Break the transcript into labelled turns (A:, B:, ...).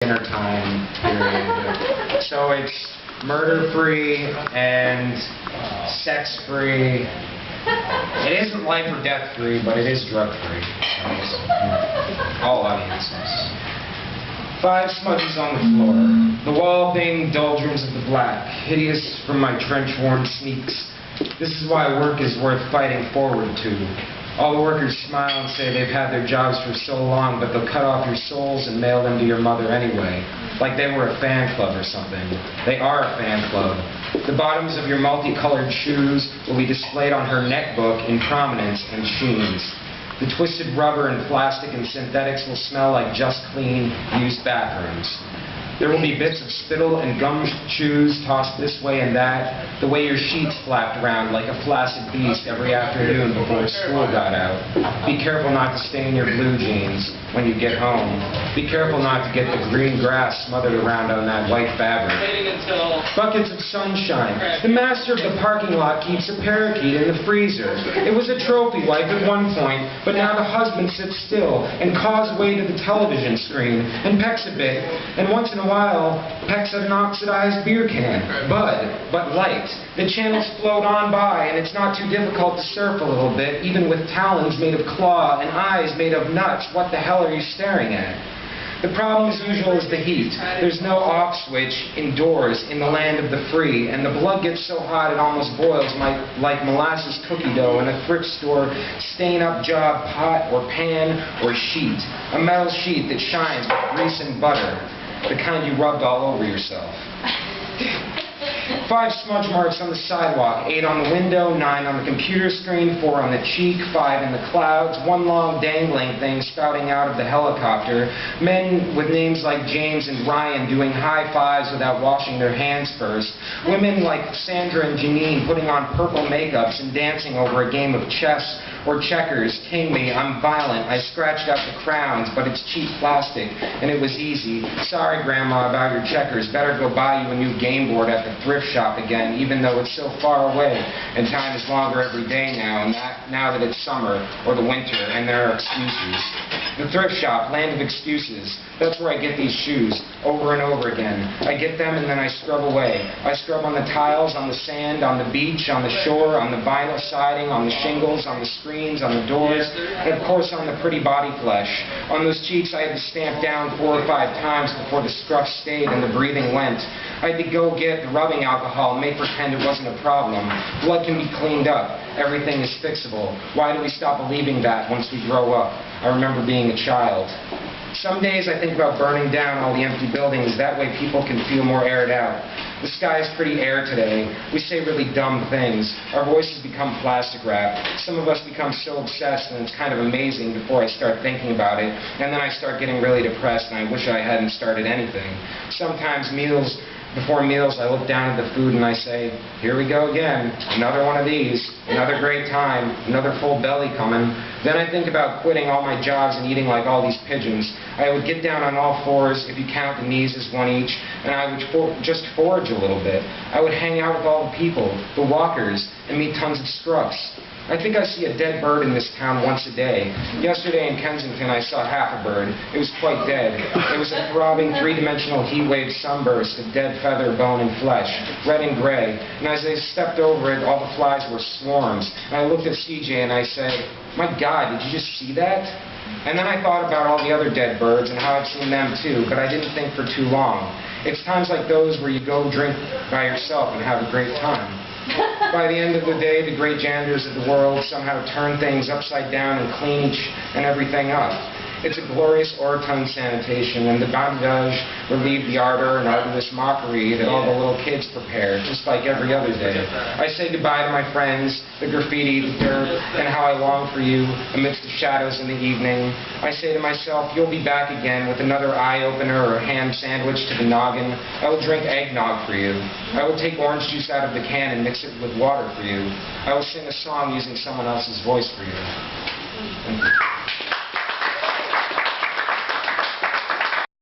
A: dinner time period. So it's murder-free and sex-free. It isn't life or death-free, but it is drug-free. All audiences. 5 smudges on the floor. The wall being doldrums of the black, hideous from my trench-worn sneaks. This is why work is worth fighting forward to. All the workers smile and say they've had their jobs for so long, but they'll cut off your souls and mail them to your mother anyway. Like they were a fan club or something. They are a fan club. The bottoms of your multicolored shoes will be displayed on her neckbook in prominence and sheens. The twisted rubber and plastic and synthetics will smell like just clean, used bathrooms. There will be bits of spittle and gum chews tossed this way and that, the way your sheets flapped around like a flaccid beast every afternoon before school got out. Be careful not to stain your blue jeans when you get home. Be careful not to get the green grass smothered around on that white fabric. Buckets of sunshine. The master of the parking lot keeps a parakeet in the freezer. It was a trophy wife at one point, but now the husband sits still and caws way to the television screen and pecks a bit, and once in a while pecks at an oxidized beer can. But light. The channels float on by, and it's not too difficult to surf a little bit, even with talons made of claw and eyes made of nuts. What the hell are you staring at? The problem, as usual, is the heat. There's no off switch indoors in the land of the free, and the blood gets so hot it almost boils like molasses cookie dough in a thrift store stain-up job pot or pan or sheet. A metal sheet that shines with grease and butter. The kind you rubbed all over yourself. 5 smudge marks on the sidewalk, 8 on the window, 9 on the computer screen, 4 on the cheek, 5 in the clouds, 1 long dangling thing spouting out of the helicopter, men with names like James and Ryan doing high fives without washing their hands first, women like Sandra and Janine putting on purple makeups and dancing over a game of chess or checkers. King me, I'm violent, I scratched out the crowns, but it's cheap plastic, and it was easy. Sorry, Grandma, about your checkers. Better go buy you a new game board at the thrift shop again, even though it's so far away, and time is longer every day now, and now that it's summer or the winter, and there are excuses. The thrift shop, land of excuses. That's where I get these shoes, over and over again. I get them and then I scrub away. I scrub on the tiles, on the sand, on the beach, on the shore, on the vinyl siding, on the shingles, on the screens, on the doors, and of course on the pretty body flesh. On those cheeks I had to stamp down 4 or 5 times before the scruff stayed and the breathing went. I had to go get the rubbing alcohol and make pretend it wasn't a problem. Blood can be cleaned up. Everything is fixable. Why do we stop believing that once we grow up? I remember being a child. Some days I think about burning down all the empty buildings. That way people can feel more aired out. The sky is pretty air today. We say really dumb things. Our voices become plastic wrap. Some of us become so obsessed, and it's kind of amazing before I start thinking about it. And then I start getting really depressed, and I wish I hadn't started anything. Sometimes before meals, I look down at the food and I say, here we go again, another one of these, another great time, another full belly coming. Then I think about quitting all my jobs and eating like all these pigeons. I would get down on all fours, if you count the knees as 1 each, and I would just forage a little bit. I would hang out with all the people, the walkers, and meet tons of scruffs. I think I see a dead bird in this town once a day. Yesterday in Kensington I saw half a bird. It was quite dead. It was a throbbing 3-dimensional heat wave sunburst of dead feather, bone, and flesh, red and gray. And as I stepped over it, all the flies were swarms. And I looked at CJ and I said, my God, did you just see that? And then I thought about all the other dead birds and how I've seen them too, but I didn't think for too long. It's times like those where you go drink by yourself and have a great time. By the end of the day, the great janitors of the world somehow turn things upside down and clean each and everything up. It's a glorious orotund sanitation, and the bandage relieve the ardor and arduous mockery that all the little kids prepare, just like every other day. I say goodbye to my friends, the graffiti, the dirt, and how I long for you amidst the shadows in the evening. I say to myself, you'll be back again with another eye-opener or a ham sandwich to the noggin. I will drink eggnog for you. I will take orange juice out of the can and mix it with water for you. I will sing a song using someone else's voice for you. Thank you.